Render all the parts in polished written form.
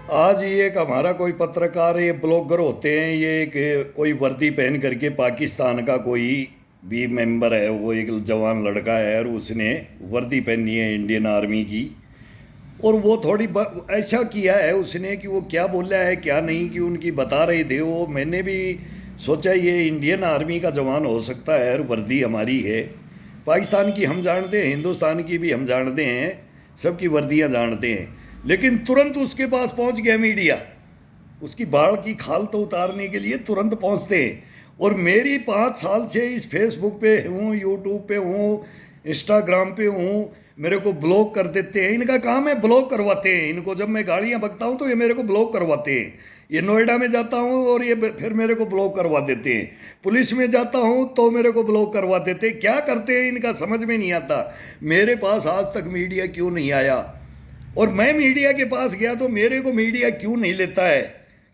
आज ये एक हमारा कोई पत्रकार, ये ब्लॉगर होते हैं, ये एक कोई वर्दी पहन करके पाकिस्तान का कोई भी मेंबर है, वो एक जवान लड़का है और उसने वर्दी पहनी है इंडियन आर्मी की। और वो ऐसा किया है उसने कि वो क्या बोला है क्या नहीं कि उनकी बता रहे थे वो। मैंने भी सोचा ये इंडियन आर्मी का जवान हो सकता है और वर्दी हमारी है। पाकिस्तान की हम जानते हैं, हिंदुस्तान की भी हम जानते हैं, सबकी वर्दियां जानते हैं। लेकिन तुरंत उसके पास पहुंच गया मीडिया, उसकी बाढ़ की खाल तो उतारने के लिए तुरंत पहुंचते हैं। और मेरी 5 साल से इस फेसबुक पे हूँ, यूट्यूब पे हूँ, इंस्टाग्राम पे हूँ, मेरे को ब्लॉक कर देते हैं। इनका काम है ब्लॉक करवाते हैं। इनको जब मैं गालियाँ बकता हूँ तो ये मेरे को ब्लॉक करवाते हैं। ये नोएडा में जाता हूँ और ये फिर मेरे को ब्लॉक करवा देते हैं। पुलिस में जाता हूँ तो मेरे को ब्लॉक करवा देते हैं। क्या करते हैं इनका समझ में नहीं आता। मेरे पास आज तक मीडिया क्यों नहीं आया, और मैं मीडिया के पास गया तो मेरे को मीडिया क्यों नहीं लेता है?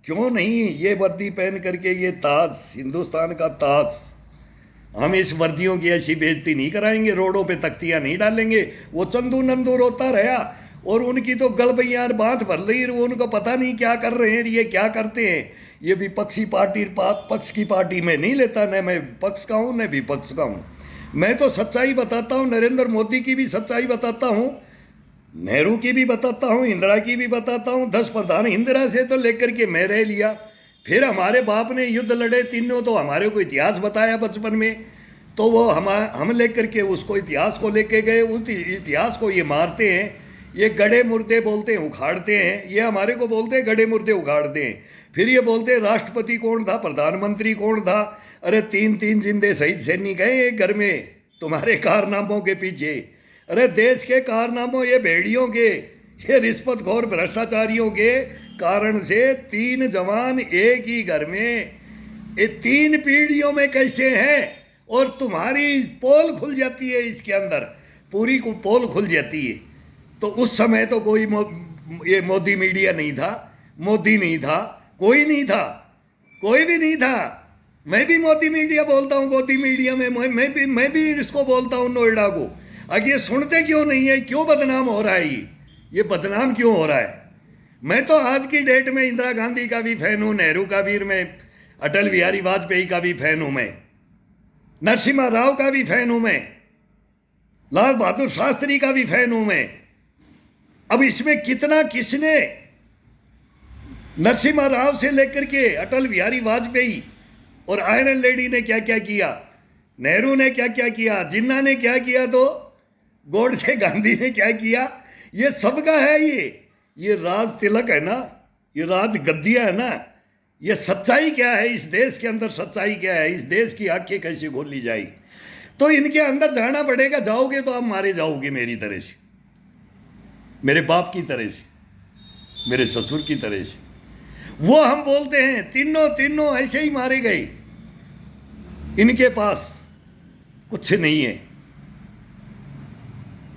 क्यों नहीं? ये वर्दी पहन करके, ये ताज, हिंदुस्तान का ताज, हम इस वर्दियों की ऐसी बेइज्जती नहीं कराएंगे, रोडों पे तख्तियां नहीं डालेंगे। वो चंदू नंदू रोता रहा और उनकी तो गलबैयार बात भर रही, वो उनको पता नहीं क्या कर रहे हैं, ये क्या करते हैं। ये विपक्षी पार्टी पक्ष की पार्टी में नहीं लेता, न मैं पक्ष का हूँ न विपक्ष का हूँ। मैं तो सच्चाई बताता हूँ, नरेंद्र मोदी की भी सच्चाई बताता हूँ, नेहरू की भी बताता हूँ, इंदिरा की भी बताता हूँ। 10 प्रधान इंदिरा से तो लेकर के मैं रह लिया। फिर हमारे बाप ने युद्ध लड़े तीनों, तो हमारे को इतिहास बताया बचपन में, तो वो हम लेकर के उसको इतिहास को लेके गए। उस इतिहास को ये मारते हैं, ये गड़े मुर्दे बोलते हैं, उखाड़ते हैं। ये हमारे को बोलते हैं गड़े मुर्दे उखाड़ते हैं। फिर ये बोलते हैं राष्ट्रपति कौन था, प्रधानमंत्री कौन था। अरे 3-3 जिंदे शहीद सैनिक हैं एक घर में तुम्हारे कारनामों के पीछे। अरे देश के कारनामों, ये भेड़ियों के, ये रिश्वतखोर भ्रष्टाचारियों के कारण से 3 जवान एक ही घर में, ये 3 पीढ़ियों में कैसे हैं। और तुम्हारी पोल खुल जाती है इसके अंदर, पूरी को पोल खुल जाती है। तो उस समय तो कोई ये मोदी मीडिया नहीं था, मोदी नहीं था, कोई नहीं था, कोई भी नहीं था। मैं भी मोदी मीडिया बोलता हूँ, मोदी मीडिया में मैं भी इसको बोलता हूँ, नोएडा को। अब ये सुनते क्यों नहीं है? क्यों बदनाम हो रहा है ये बदनाम क्यों हो रहा है? मैं तो आज की डेट में इंदिरा गांधी का भी फैन हूँ, नेहरू का भी, मैं अटल बिहारी वाजपेयी का भी फैन हूँ, मैं नरसिम्हा राव का भी फैन हूँ, मैं लाल बहादुर शास्त्री का भी फैन हूँ मैं। अब इसमें कितना किसने, नरसिम्हा राव से लेकर के अटल बिहारी वाजपेयी और आयरन लेडी ने क्या क्या किया, नेहरू ने क्या क्या किया, जिन्ना ने क्या किया, तो गोडसे गांधी ने क्या किया, ये सबका है। ये राज तिलक है ना, ये राज गद्दिया है ना। ये सच्चाई क्या है इस देश के अंदर, सच्चाई क्या है इस देश की, आंखें कैसे खोल ली जाए। तो इनके अंदर जाना पड़ेगा। जाओगे तो आप मारे जाओगे मेरी तरह से, मेरे बाप की तरह से, मेरे ससुर की तरह से। वो हम बोलते हैं तीनों ऐसे ही मारे गए। इनके पास कुछ नहीं है,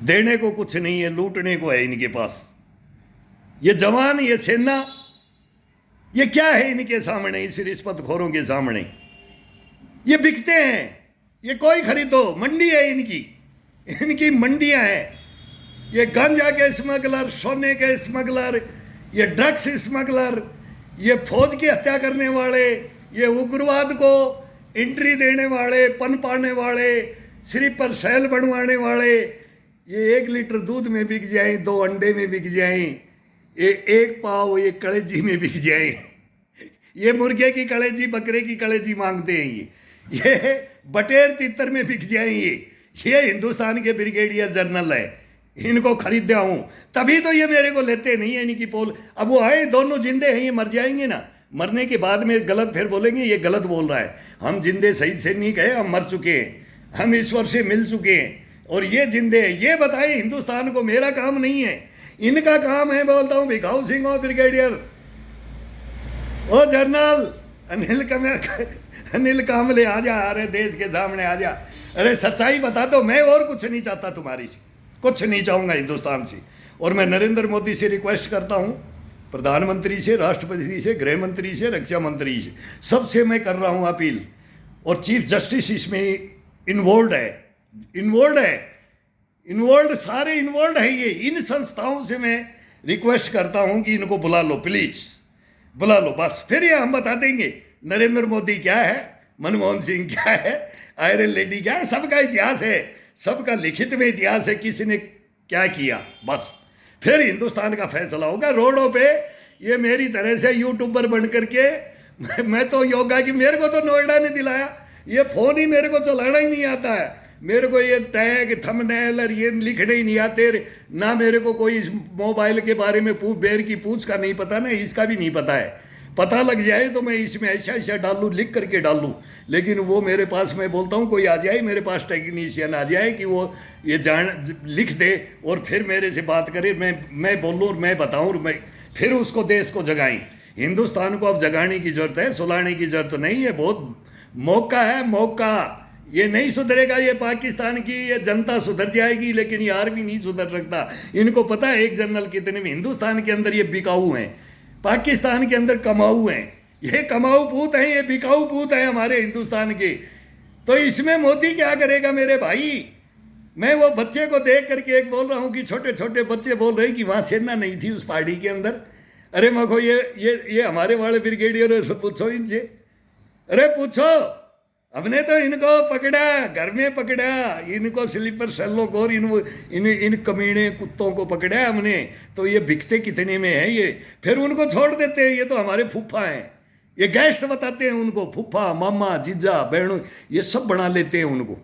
देने को कुछ नहीं है, लूटने को है इनके पास। ये जवान, ये सेना, ये क्या है इनके सामने, इस रिश्वतखोरों के सामने? ये बिकते हैं, ये कोई खरीदो, मंडी है इनकी, इनकी मंडियां हैं। ये गांजा के स्मगलर, सोने के स्मगलर, ये ड्रग्स स्मगलर, ये फौज की हत्या करने वाले, ये उग्रवाद को एंट्री देने वाले, पन पाने वाले, सिर्फ पर सेल बनवाने वाले। ये 1 लीटर दूध में बिक जाए, 2 अंडे में बिक जाए, ये 1 पाव ये कलेजी में बिक जाए। ये मुर्गे की कलेजी, बकरे की कलेजी मांगते हैं ये बटेर तितर में बिक जाए। ये हिंदुस्तान के ब्रिगेडियर जनरल है, इनको खरीदा हूँ तभी तो ये मेरे को लेते नहीं है इनकी पोल। अब वो आए, दोनों जिंदे हैं, ये मर जाएंगे ना, मरने के बाद में गलत फिर बोलेंगे ये गलत बोल रहा है। हम जिंदे शहीद सैनिक है, हम मर चुके हैं, हम ईश्वर से मिल चुके हैं, और ये जिंदे हैं। ये बताए हिंदुस्तान को, मेरा काम नहीं है, इनका काम है। बोलता हूँ भिखाऊ सिंह और ब्रिगेडियर, ओ जनरल अनिल कामले, आ जा, अरे देश के सामने आ जा, अरे सच्चाई बता दो। मैं और कुछ नहीं चाहता तुम्हारी से, कुछ नहीं चाहूँगा हिंदुस्तान से। और मैं नरेंद्र मोदी से रिक्वेस्ट करता हूँ, प्रधानमंत्री से, राष्ट्रपति से, गृह मंत्री से, रक्षा मंत्री से, सबसे मैं कर रहा हूँ अपील। और चीफ जस्टिस इसमें इन्वॉल्व है, सारे इन्वॉल्व है। ये इन संस्थाओं से मैं रिक्वेस्ट करता हूं कि इनको बुला लो प्लीज, बुला लो बस, फिर ये हम बता देंगे नरेंद्र मोदी क्या है, मनमोहन सिंह क्या है, आयरन लेडी क्या है, सबका इतिहास है, सबका लिखित में इतिहास है, किसी ने क्या किया, बस फिर हिंदुस्तान का फैसला होगा। रोडों पे ये मेरी तरह से यूट्यूबर बन करके मैं तो योगा की, मेरे को तो नोएडा ने दिलाया, ये फोन ही मेरे को चलाना ही नहीं आता है, मेरे को ये टैग थंबनेल और ये लिखने ही नहीं आते ना, मेरे को कोई मोबाइल के बारे में बेर की पूछ का नहीं पता ना, इसका भी नहीं पता है, पता लग जाए तो मैं इसमें ऐसा ऐसा डालूँ, लिख करके डालूँ, लेकिन वो मेरे पास, मैं बोलता हूँ कोई आ जाए मेरे पास, टेक्नीशियन आ जाए कि वो ये जान लिख दे और फिर मेरे से बात करे, मैं बोलूँ और मैं बताऊँ और मैं फिर उसको देश को जगाएं। हिंदुस्तान को अब जगाने की जरूरत है, सुलाने की जरूरत नहीं है, बहुत मौका है, मौका। ये नहीं सुधरेगा, ये पाकिस्तान की ये जनता सुधर जाएगी लेकिन ये आर्मी नहीं सुधर सकता। इनको पता है एक जनरल कितने में, हिंदुस्तान के अंदर ये बिकाऊ हैं, पाकिस्तान के अंदर कमाऊ हैं, ये कमाऊ पूत हैं, ये बिकाऊ पूत हैं हमारे हिंदुस्तान के। तो इसमें मोदी क्या करेगा मेरे भाई? मैं वो बच्चे को देख करके एक बोल रहा हूँ कि छोटे छोटे बच्चे बोल रहे हैं कि वहाँ सेना नहीं थी उस पार्टी के अंदर। अरे मखो ये हमारे वाले ब्रिगेडियर से पूछो इनसे, अरे पूछो, हमने तो इनको पकड़ा, घर में पकड़ा, इनको स्लीपर सेलों को और इन कमीने कुत्तों को पकड़ा हमने, तो ये बिकते कितने में है ये, फिर उनको छोड़ देते हैं, ये तो हमारे फूफा हैं, ये गेस्ट बताते हैं उनको, फूफा मामा जीजा बहनों ये सब बना लेते हैं उनको।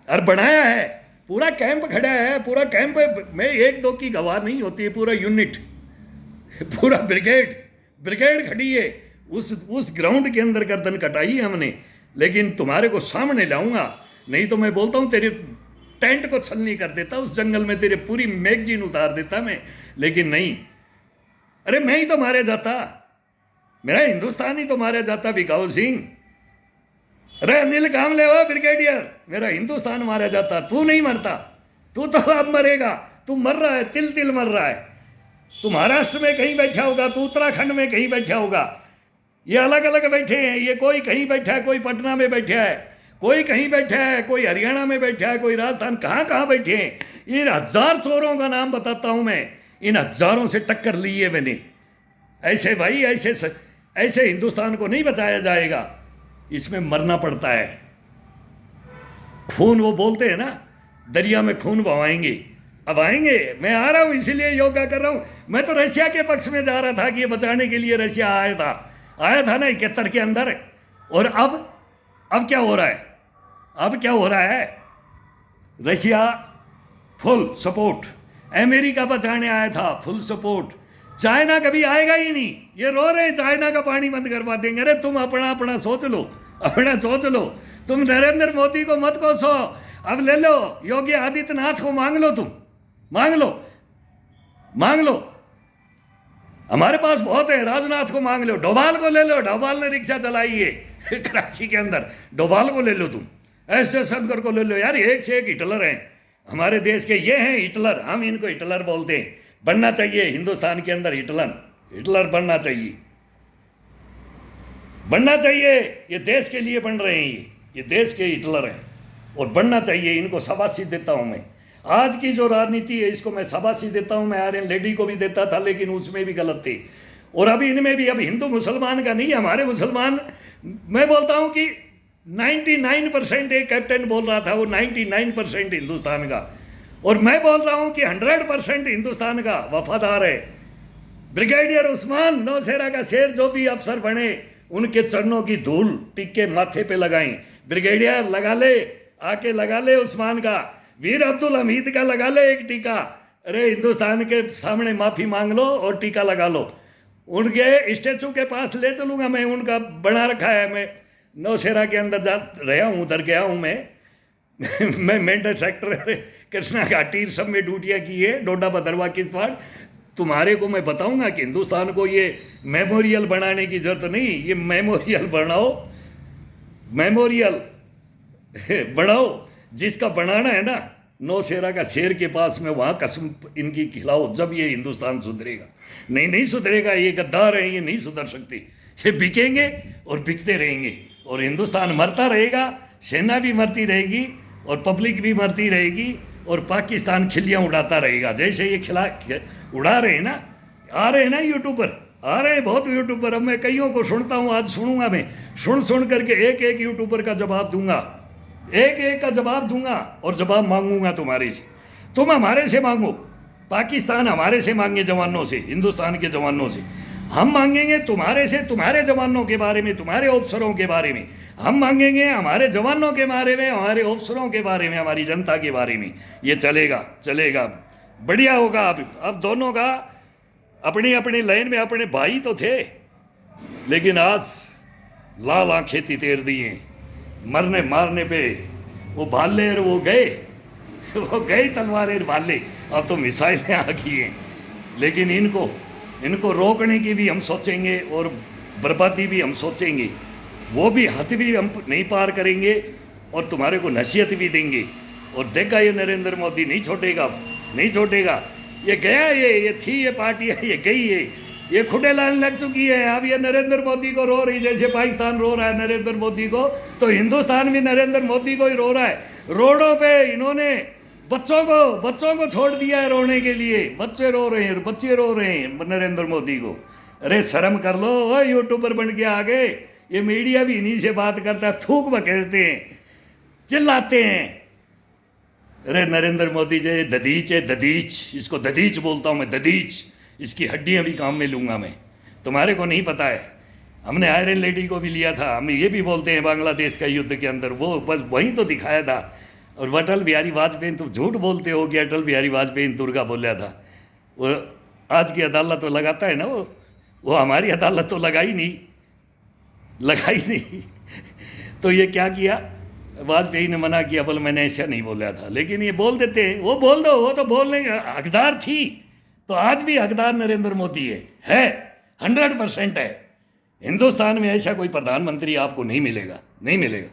और बनाया है, पूरा कैंप खड़ा है, पूरा कैंप में एक दो की गवाह नहीं होती है, पूरा यूनिट, पूरा ब्रिगेड खड़ी है उस ग्राउंड के अंदर गर्दन कटाई है हमने। लेकिन तुम्हारे को सामने लाऊंगा, नहीं तो मैं बोलता हूं तेरे टेंट को छलनी कर देता उस जंगल में, तेरे पूरी मैगजीन उतार देता मैं, लेकिन नहीं। अरे मैं ही तो मारे जाता, मेरा हिंदुस्तान ही तो मारा जाता विकाऊ सिंह। अरे अनिल कामले हो ब्रिगेडियर, मेरा हिंदुस्तान मारा जाता, तू नहीं मरता, तू तो अब मरेगा, तू मर रहा है, तिल तिल मर रहा है। तू महाराष्ट्र में कहीं बैठा होगा, तू उत्तराखंड में कहीं बैठा होगा, ये अलग अलग बैठे हैं, ये कोई कहीं बैठा है, कोई पटना में बैठा है, कोई कहीं बैठा है, कोई हरियाणा में बैठा है, कोई राजस्थान, कहाँ कहाँ बैठे हैं। इन हजार चोरों का नाम बताता हूँ मैं, इन हजारों से टक्कर ली है मैंने। ऐसे भाई ऐसे हिंदुस्तान को नहीं बचाया जाएगा, इसमें मरना पड़ता है। खून, वो बोलते हैं ना दरिया में खून बहाएंगे, अब आएंगे। मैं आ रहा हूँ इसीलिए योगा कर रहा हूँ। मैं तो रशिया के पक्ष में जा रहा था कि ये बचाने के लिए रशिया आया था ना 71 के अंदर। और अब क्या हो रहा है? अब क्या हो रहा है? रशिया फुल सपोर्ट, अमेरिका बचाने आया था फुल सपोर्ट, चाइना कभी आएगा ही नहीं। ये रो रहे चाइना का पानी बंद करवा देंगे। अरे तुम अपना सोच लो, अपना सोच लो। तुम नरेंद्र मोदी को मत कोसो, अब ले लो योगी आदित्यनाथ को, मांग लो, तुम मांग लो। हमारे पास बहुत है, राजनाथ को मांग लो, डोभाल को ले लो, डोभाल ने रिक्शा चलाई है कराची के अंदर, डोभाल को ले लो, तुम एस जयशंकर को ले लो। यार एक से एक हिटलर हैं हमारे देश के, ये हैं हिटलर, हम इनको हिटलर बोलते हैं। बनना चाहिए हिंदुस्तान के अंदर हिटलर बनना चाहिए, बनना चाहिए। ये देश के लिए बन रहे हैं, ये देश के हिटलर हैं और बनना चाहिए। इनको शाबाशी देता हूं मैं। आज की जो राजनीति है इसको मैं शाबाशी देता हूं। मैं आर्यन लेडी को भी देता था, लेकिन उसमें भी गलत थी। और अभी इनमें भी, अब हिंदू मुसलमान का नहीं, हमारे मुसलमान, मैं बोलता हूं कि 99% एक कैप्टन बोल रहा था, वो 99% हिंदुस्तान का, और मैं बोल रहा हूं कि 100% हिंदुस्तान का वफादार है। ब्रिगेडियर उस्मान नौशेरा का शेर जो भी अफसर बने, उनके चरणों की धूल टिक्के माथे पे लगाएं। ब्रिगेडियर लगा ले, आके लगा ले उस्मान का, वीर अब्दुल हमीद का लगा ले एक टीका। अरे हिंदुस्तान के सामने माफी मांग लो और टीका लगा लो। उनके स्टेचू के पास ले चलूंगा मैं, उनका बना रखा है। मैं नौशेरा के अंदर जा रहा हूँ, उधर गया हूँ मैं मेंढर सेक्टर, कृष्णा घाटी सब में ड्यूटियाँ की है, डोडा भद्रवा किश्तवाड़। तुम्हारे को मैं बताऊंगा कि हिंदुस्तान को ये मेमोरियल बनाने की जरूरत नहीं, ये मेमोरियल बनाओ। जिसका बनाना है ना, नौशेरा का शेर के पास में, वहाँ कसम इनकी खिलाओ, जब ये हिंदुस्तान सुधरेगा। नहीं सुधरेगा, ये गद्दार है, ये नहीं सुधर सकते। ये बिकेंगे और बिकते रहेंगे, और हिंदुस्तान मरता रहेगा, सेना भी मरती रहेगी और पब्लिक भी मरती रहेगी, और पाकिस्तान खिल्लियाँ उड़ाता रहेगा। जैसे ये उड़ा रहे हैं ना, आ रहे हैं ना यूट्यूबर, आ रहे हैं बहुत यूट्यूबर। अब मैं कईयों को सुनता हूँ, आज सुनूंगा मैं, सुन करके एक एक यूट्यूबर का जवाब दूंगा, एक एक का जवाब दूंगा और जवाब मांगूंगा तुम्हारे से। तुम हमारे से मांगो, पाकिस्तान हमारे से मांगे जवानों से, हिंदुस्तान के जवानों से। हम मांगेंगे तुम्हारे से, तुम्हारे जवानों के बारे में, तुम्हारे ऑफिसरों के बारे में। हम मांगेंगे हमारे जवानों के बारे में, हमारे ऑफिसरों के बारे में, हमारी जनता के बारे में। ये चलेगा, चलेगा, बढ़िया होगा। अब दोनों का अपनी अपनी लाइन में, अपने भाई तो थे, लेकिन आज लाल आंखें तीर दिए, मरने मारने पे वो भाले और वो गए तलवारें भाले। अब तो मिसाइलें आ गई हैं, लेकिन इनको रोकने की भी हम सोचेंगे और बर्बादी भी हम सोचेंगे। वो भी हद भी हम नहीं पार करेंगे और तुम्हारे को नसीहत भी देंगे। और देखा ये नरेंद्र मोदी नहीं छोड़ेगा, नहीं छोड़ेगा। ये गया, ये थी, ये पार्टी है, ये गई है, ये खुडे लाने लग चुकी है। अब ये नरेंद्र मोदी को रो रही, जैसे पाकिस्तान रो रहा है नरेंद्र मोदी को, तो हिंदुस्तान भी नरेंद्र मोदी को ही रो रहा है। रोडों पे इन्होंने बच्चों को छोड़ दिया है रोने के लिए। बच्चे रो रहे हैं, बच्चे रो रहे हैं नरेंद्र मोदी को। अरे शर्म कर लो, ओ यूट्यूबर बन के आ गए। ये मीडिया भी इन्हीं से बात करता है, थूक बखेरते हैं, चिल्लाते हैं। अरे नरेंद्र मोदी जी ददीच है, ददीच, इसको ददीच बोलता हूँ मैं, ददीच। इसकी हड्डियाँ भी काम में लूँगा मैं, तुम्हारे को नहीं पता है। हमने आयरन लेडी को भी लिया था, हम ये भी बोलते हैं बांग्लादेश का युद्ध के अंदर, वो बस वहीं तो दिखाया था। और अटल बिहारी वाजपेयी, तुम झूठ बोलते हो कि अटल बिहारी वाजपेयी दुर्गा बोला था। वो आज की अदालत तो लगाता है ना, वो हमारी अदालत तो लगाई नहीं। तो ये क्या किया, वाजपेयी ने मना किया, बोले मैंने ऐसा नहीं बोला था। लेकिन ये बोल देते हैं, वो बोल दो, वो तो बोलने हकदार थी। तो आज भी हकदार नरेंद्र मोदी है 100% है। हिंदुस्तान में ऐसा कोई प्रधानमंत्री आपको नहीं मिलेगा, नहीं मिलेगा।